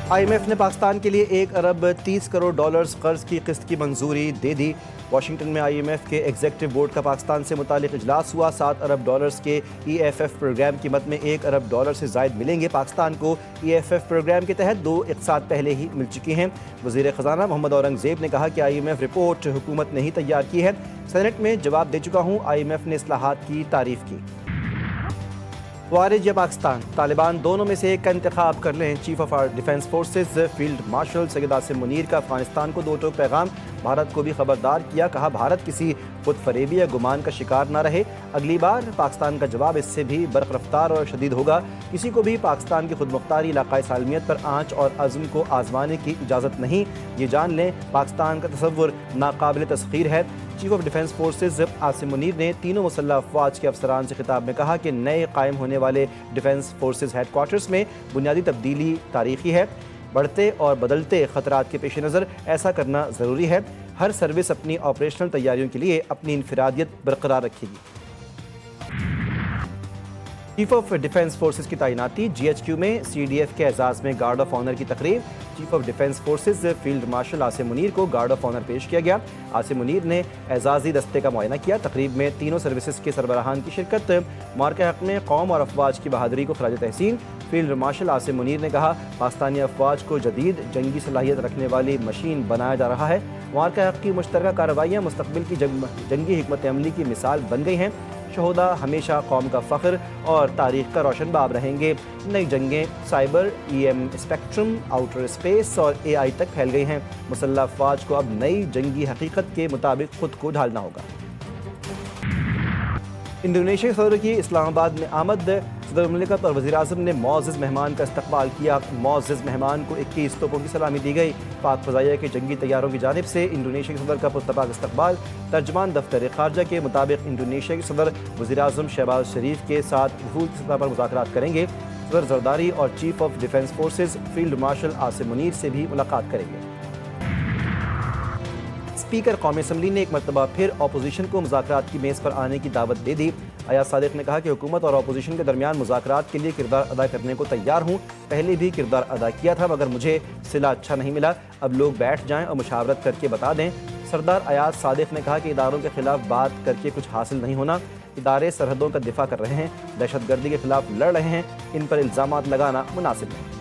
IMF ने पाकिस्तान के लिए 1 अरब 30 करोड़ डॉलर्स कर्ज की किस्त की मंजूरी दे दी। वाशिंगटन में IMF के एग्जीक्यूटिव बोर्ड का पाकिस्तान से मुतालिक इजलास हुआ। 7 अरब डॉलर्स के EFF प्रोग्राम की मद में 1 अरब डॉलर से जायद मिलेंगे। पाकिस्तान को EFF प्रोग्राम के तहत 2 इक़साद पहले ही मिल चुकी हैं। वज़ीर ख़जाना मोहम्मद औरंगज़ेब ने कहा कि IMF रिपोर्ट हुकूमत ने ही तैयार की है। सेनेट में जवाब दे चुका हूँ। IMF ने इस्लाहात की तारीफ़ की। ख़वारिज या पाकिस्तान, तालिबान दोनों में से एक का इंतखाब कर लें। Chief of defence forces field marshal Syed Asim Munir का अफगानिस्तान को 2 टोक पैगाम। भारत को भी खबरदार किया, कहा भारत किसी खुद फरेबी या गुमान का शिकार न रहे। अगली बार पाकिस्तान का जवाब इससे भी बर्क रफ्तार और शदीद होगा। किसी को भी पाकिस्तान की खुद मुख्तारी, इलाकाई सालमियत पर आँच और अज़्म को आजमाने की इजाज़त नहीं। ये जान लें, पाकिस्तान का तसव्वुर नाकाबिल तस्खीर है। Chief of defence forces Asim Munir ने तीनों मुसल्लह अफवाज के अफसरान से खिताब में कहा कि नए कायम होने वाले डिफेंस फोर्सेज हेडक्वार्टर्स में बुनियादी तब्दीली तारीखी है। बढ़ते और बदलते ख़तरात के पेश नज़र ऐसा करना ज़रूरी है। हर सर्विस अपनी ऑपरेशनल तैयारियों के लिए अपनी इनफरादियत बरकरार रखेगी। चीफ ऑफ डिफेंस फोर्सेज की तैनाती। GHQ में CDF के एजाज़ में गार्ड ऑफ ऑनर की तकरीब। Chief of defence forces field marshal Asim Munir को गार्ड ऑफ ऑनर पेश किया गया। आसिम मुनीर ने एजाज़ी दस्ते का मुआयना किया। तकरीब में तीनों सर्विसेज के सरबराहान की शिरकत। मार्के हक़ में कौम और अफवाज की बहादुरी को खराज तहसीन। फील्ड मार्शल आसिम मुनीर ने कहा, पाकिस्तानी अफवाज को जदीद जंगी सलाहियत रखने वाली मशीन बनाया जा रहा है। मार्के हक़ की मुश्तरका कार्रवाइयाँ मुस्तक़बिल की जंगी हिकमत अमली की मिसाल बन गई हैं। शहोदा हमेशा कौम का फ़ख्र और तारीख़ का रोशन बाब रहेंगे। नई जंगें cyber, EM spectrum, outer space और AI तक फैल गई हैं। मुसल्लह अफवाज को अब नई जंगी हकीकत के मुताबिक खुद को ढालना होगा। इंडोनेशिया सदर की इस्लामाबाद में आमद। सदर मुमलिकत और वज़ीर-ए-आज़म ने मौज़िज़ मेहमान का इस्तकबाल किया। मौज़िज़ मेहमान को 21 तोपों की सलामी दी गई। पाक फ़ज़ाइया के जंगी तैयारों की जानिब से इंडोनेशिया के सदर का पुरतपाक इस्तकबाल। तर्जमान दफ्तर ख़ारजा के मुताबिक इंडोनेशिया के सदर वज़ीर-ए-आज़म शहबाज शरीफ के साथ वफूद की सतह पर मुज़ाकरात करेंगे। सदर जरदारी और chief of defence forces field marshal Asim Munir से भी मुलाकात करेंगे। स्पीकर कौमी असम्बली ने एक मरतबा फिर अपोजिशन को मुज़ाकरात की मेज़ पर आने की दावत दे दी। अयाज सादिक ने कहा कि हुकूमत और अपोजिशन के दरमियान मुज़ाकरात के लिए किरदार अदा करने को तैयार हूँ। पहले भी किरदार अदा किया था, मगर मुझे सिला अच्छा नहीं मिला। अब लोग बैठ जाएं और मुशावरत करके बता दें। सरदार अयाज सादिक ने कहा कि इदारों के खिलाफ बात करके कुछ हासिल नहीं होना। इदारे सरहदों का दिफा कर रहे हैं, दहशतगर्दी के खिलाफ लड़ रहे हैं। इन पर इल्ज़ामात लगाना मुनासिब नहीं।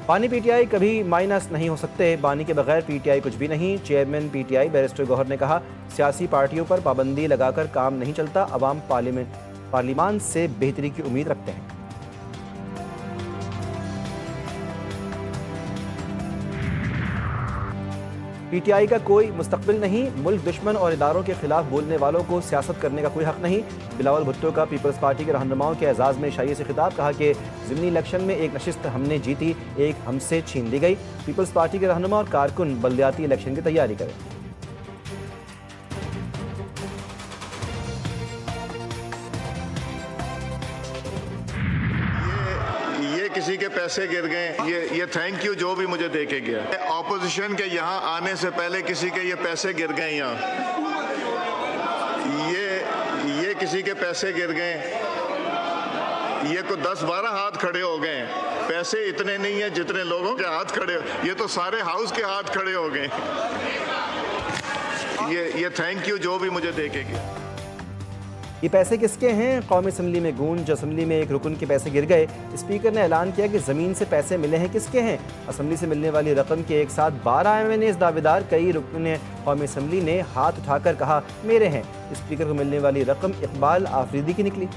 बानी PTI कभी माइनस नहीं हो सकते। बानी के बगैर PTI कुछ भी नहीं। चेयरमैन PTI बैरिस्टर गौहर ने कहा, सियासी पार्टियों पर पाबंदी लगाकर काम नहीं चलता। अवाम पार्लियामान से बेहतरी की उम्मीद रखते हैं। PTI का कोई मुस्तकबिल नहीं। मुल्क दुश्मन और इदारों के खिलाफ बोलने वालों को सियासत करने का कोई हक नहीं। बिलावल भुट्टो का पीपल्स पार्टी के रहनुमाओं के एजाज़ में शाइए से खिताब। कहा कि ज़िमनी इलेक्शन में एक नशिस्त हमने जीती, एक हमसे छीन ली गई। पीपल्स पार्टी के रहनुमा और कारकुन बल्दियाती इलेक्शन की तैयारी करें। किसी के पैसे गिर गए, ये थैंक यू जो भी मुझे दे के गया। ऑपोजिशन के यहाँ आने से पहले किसी के ये पैसे गिर गए, यहाँ ये किसी के पैसे गिर गए, ये को 10-12 हाथ खड़े हो गए। पैसे इतने नहीं है जितने लोगों के हाथ खड़े, ये तो सारे हाउस के हाथ खड़े हो गए। ये थैंक यू जो भी मुझे दे के गया। ये पैसे किसके हैं? कौमी असम्बली में गूंज। असम्बली में एक रुकन के पैसे गिर गए। स्पीकर ने ऐलान किया कि ज़मीन से पैसे मिले हैं, किसके हैं? असम्बली से मिलने वाली रकम के एक साथ 12 MNAs दावेदार। कई रुकन कौमी असम्बली ने हाथ उठाकर कहा, मेरे हैं। स्पीकर को मिलने वाली रकम इकबाल आफरीदी की निकली।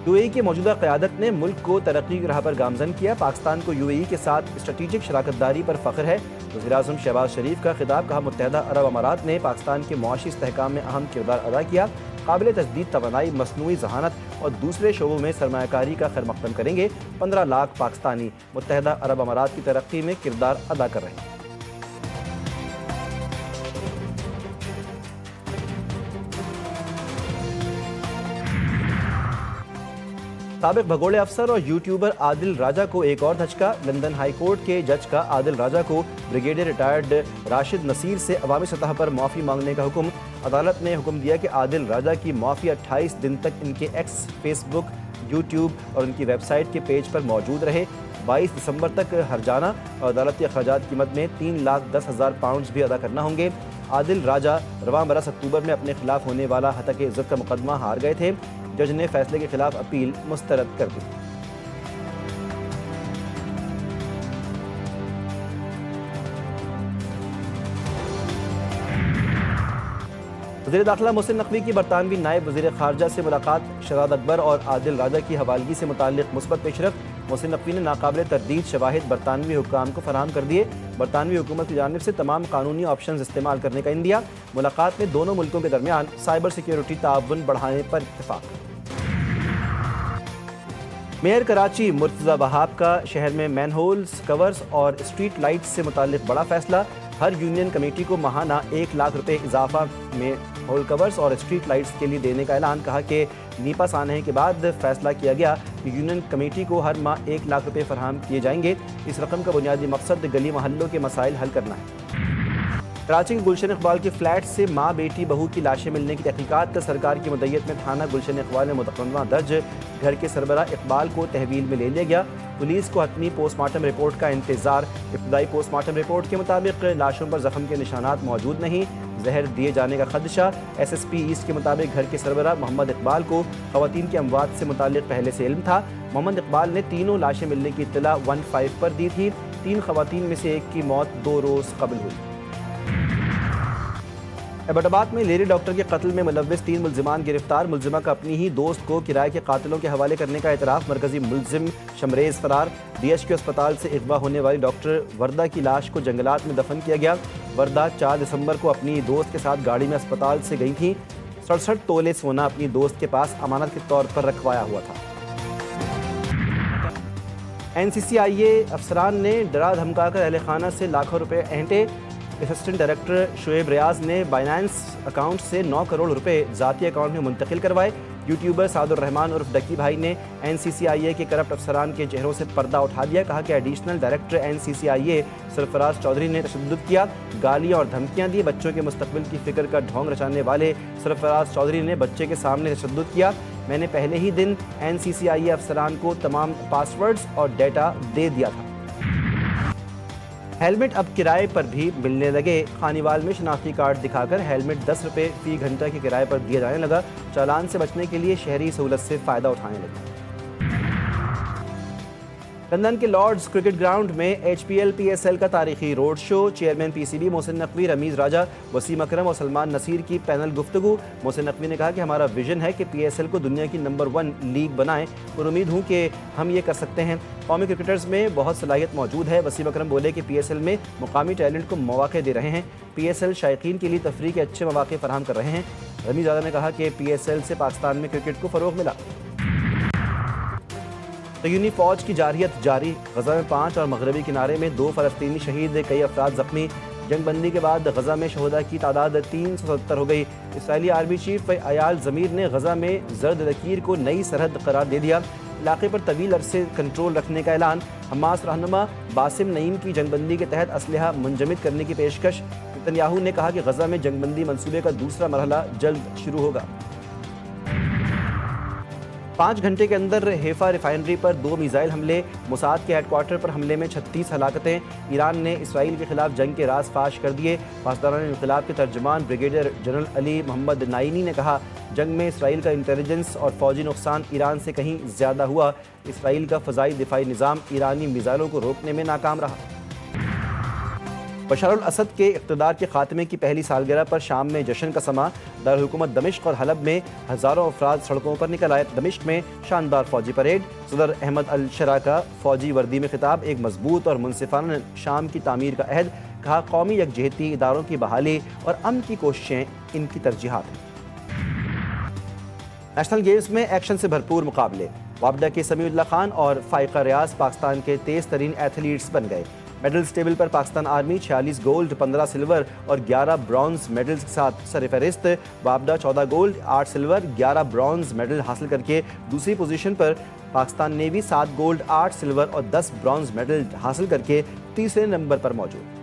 UAE की मौजूदा क़यादत ने मुल्क को तरक्की की राह पर गामज़न किया। पाकिस्तान को UAE के साथ स्ट्रेटेजिक शराकतदारी पर फ़ख्र है। वज़ीर-ए-आज़म शहबाज शरीफ का खिताब। कहा, मुत्तहदा अरब अमारात ने पाकिस्तान के मुआशी इस्तेहकाम में अहम किरदार अदा किया। काबिल तजदीद तवानाई, मसनूई जहानत और दूसरे शोबों में सरमायाकारी का खैर मक़दम करेंगे। 15 लाख पाकिस्तानी मुत्तहदा अरब अमारात की तरक्की में किरदार अदा कर रहे हैं। साबिक भगोड़े अफसर और यूट्यूबर आदिल राजा को एक और धचका। लंदन हाई कोर्ट के जज का आदिल राजा को ब्रिगेडियर रिटायर्ड राशिद नसीर से अवामी सतह पर माफ़ी मांगने का हुक्म। अदालत ने हुक्म दिया कि आदिल राजा की माफ़ी 28 दिन तक इनके एक्स, फेसबुक, यूट्यूब और उनकी वेबसाइट के पेज पर मौजूद रहे। 22 दिसंबर तक हरजाना और अदालती अखराजात की मद में 3,10,000 पाउंड भी अदा करना होंगे। आदिल राजा रवां बरस अक्टूबर में अपने खिलाफ होने वाला हतक इज्जत का मुकदमा हार गए थे। जज ने फैसले के खिलाफ अपील मुस्तरद कर दी। वज़ीर दाखिला मोहसिन नकवी की बरतानवी नायब वज़ीर ख़ारजा से मुलाकात। शहजाद अकबर और आदिल राजा की हवालगी से मुताल्लिक़ मुस्बत पेशरफ़। मोहसिन नकवी ने नाकाबिल तरदीद शवाहिद बरतानवी हुक्काम को फराहम कर दिए। बरतानवी हुकूमत की जानिब से तमाम कानूनी ऑप्शन इस्तेमाल करने का इंदिया। मुलाकात में दोनों मुल्कों के दरमियान साइबर सिक्योरिटी ताउन बढ़ाने पर इत्तफाक। मेयर कराची मुर्तज़ा वहाब का शहर में मैनहोल्स, कवर्स और स्ट्रीट लाइट्स से मुताल्लिक़ बड़ा फैसला। हर यूनियन कमेटी को माहाना 1 लाख रुपए इजाफा में होल कवर्स और स्ट्रीट लाइट्स के लिए देने का ऐलान। कहा कि नीपा सानहे के बाद फैसला किया गया कि यूनियन कमेटी को हर माह 1 लाख रुपए फराहम किए जाएंगे। इस रकम का बुनियादी मकसद गली महल्लों के मसाइल हल करना है। कराची के गुलशन इकबाल के फ्लैट से माँ बेटी बहू की लाशें मिलने की तहकीकात का सरकार की मुद्दत में थाना गुलशन इकबाल में मुकदमा दर्ज। घर के सरबरा इकबाल को तहवील में ले लिया गया। पुलिस को हतमी पोस्टमार्टम रिपोर्ट का इंतजार। इब्तदाई पोस्टमार्टम रिपोर्ट के मुताबिक लाशों पर जख्म के निशानात मौजूद नहीं, जहर दिए जाने का खदशा। SSP ईस्ट के मुताबिक घर के सरबरा मोहम्मद इकबाल को खवातीन के अमवात से मुताल्लिक पहले से इल्म था। मोहम्मद इकबाल ने तीनों लाशें मिलने की इत्तला 15 पर दी थी। 3 खवातीन में से एक की मौत 2 रोज़ कबल हुई। एबटाबाद में लेडी डॉक्टर के कत्ल में मुलव्विस 3 मुल्जिमान गिरफ्तार। मुल्जिमा का अपनी ही दोस्त को किराए के कातिलों के हवाले करने का एतराफ़। मरकजी मुल्जिम शमरेज फरार। DHQ अस्पताल से अगवा होने वाली डॉक्टर वर्दा की लाश को जंगलात में दफन किया गया। वर्दा 4 दिसंबर को अपनी दोस्त के साथ गाड़ी में अस्पताल से गई थी। 67 तोले सोना अपनी दोस्त के पास अमानत के तौर पर रखवाया हुआ था। NCCIA अफसरान ने डरा धमका कर अहल खाना से लाखों रुपए ऐंठे। असिस्टेंट डायरेक्टर शुएब रियाज ने बाइनेंस अकाउंट से 9 करोड़ रुपए ज़ाती अकाउंट में मुंतकिल करवाए। यूट्यूबर सादुर रहमान उर्फ डकी भाई ने NCCIA के करप्ट अफसरान के चेहरों से पर्दा उठा दिया। कहा कि additional director NCCIA Sarfaraz Chaudhry ने तशद्दुद किया, गालियाँ और धमकियाँ दी। बच्चों के मुस्तकबिल की फिक्र का ढोंग रचाने वाले सरफराज चौधरी ने बच्चे के सामने तशद्दुद किया। मैंने पहले ही दिन NCCIA अफसरान को तमाम पासवर्ड्स और डेटा दे दिया था। हेलमेट अब किराए पर भी मिलने लगे। खानीवाल में शनाख्ती कार्ड दिखाकर हेलमेट 10 रुपये फ़ी घंटा के किराए पर दिया जाने लगा। चालान से बचने के लिए शहरी सहूलत से फ़ायदा उठाने लगे। लंदन के लॉर्ड्स क्रिकेट ग्राउंड में HPL PSL का तारीखी road show. Chairman PCB Mohsin Naqvi, Ramiz Raja, Wasim Akram और सलमान नसीर की पैनल गुफ्तगू। मोहसिन नकवी ने कहा कि हमारा विजन है कि PSL को दुनिया की नंबर 1 लीग बनाएं और उम्मीद हूँ कि हम ये कर सकते हैं। कौमी क्रिकेटर्स में बहुत सलाहियत मौजूद है। वसीम अकरम बोले कि PSL में मुकामी टैलेंट को मौके दे रहे हैं। PSL शायकीन के लिए तफरीह के अच्छे मौके फराहम कर रहे हैं। रमीज़ राजा ने कहा कि PSL से पाकिस्तान में क्रिकेट को फ़रोग़ मिला। तयूनी फ़ौज की जारहियत जारी। गज़ा में 5 और मगरबी किनारे में 2 फ़लस्तीनी शहीद, कई अफराद ज़ख्मी। जंगबंदी के बाद गज़ा में शहदा की तादाद 370 हो गई। इसराइली आर्मी चीफ अयाल ज़मीर ने गज़ा में जर्द लकीर को नई सरहद करार दे दिया। इलाके पर तवील अरसे कंट्रोल रखने का ऐलान। हमास रहनुमा बासिम नईम की जंगबंदी के तहत असलहा मुंजमद करने की पेशकश। नेतन्याहू ने कहा कि गज़ा में जंगबंदी मंसूबे का दूसरा मरहला जल्द शुरू होगा। 5 घंटे के अंदर हेफा रिफाइनरी पर 2 मिसाइल हमले। मोसाद के हेडक्वार्टर पर हमले में 36 हलाकतें। ईरान ने इसराइल के खिलाफ जंग के राज फाश कर दिए। पासदारान इनक़िलाब के तर्जुमान brigadier general Ali Mohammad Naini ने कहा, जंग में इसराइल का इंटेलिजेंस और फौजी नुकसान ईरान से कहीं ज़्यादा हुआ। इसराइल का फ़ज़ाई दिफाई निज़ाम ईरानी मिसाइलों को रोकने में नाकाम रहा। बशार अल-असद के इक़्तिदार के खात्मे की पहली सालगिरह पर शाम में जश्न का समा। दारुल हुकूमत दमिश्क और हलब में हज़ारों अफराद सड़कों पर निकल आए। दमिश्क में शानदार फ़ौजी परेड। सदर अहमद अल-शरा का फ़ौजी वर्दी में खिताब। एक मजबूत और मुनसिफाना शाम की तामीर का अहद। कहा, कौमी यकजहती, इदारों की बहाली और अमन की कोशिशें इनकी तरजीहात हैं। नेशनल गेम्स में एक्शन से भरपूर मुकाबले। वाबडा के समीउल्लाह खान और फ़ाइका रियाज पाकिस्तान के तेज़ तरीन एथलीट्स बन गए। मेडल्स टेबल पर पाकिस्तान आर्मी 46 गोल्ड, 15 सिल्वर और 11 ब्रॉन्ज मेडल्स के साथ सरफहरिस्त। वाबडा 14 गोल्ड, 8 सिल्वर, 11 ब्रॉन्ज मेडल हासिल करके दूसरी पोजीशन पर। पाकिस्तान नेवी 7 गोल्ड, 8 सिल्वर और 10 ब्रॉन्ज मेडल हासिल करके तीसरे नंबर पर मौजूद।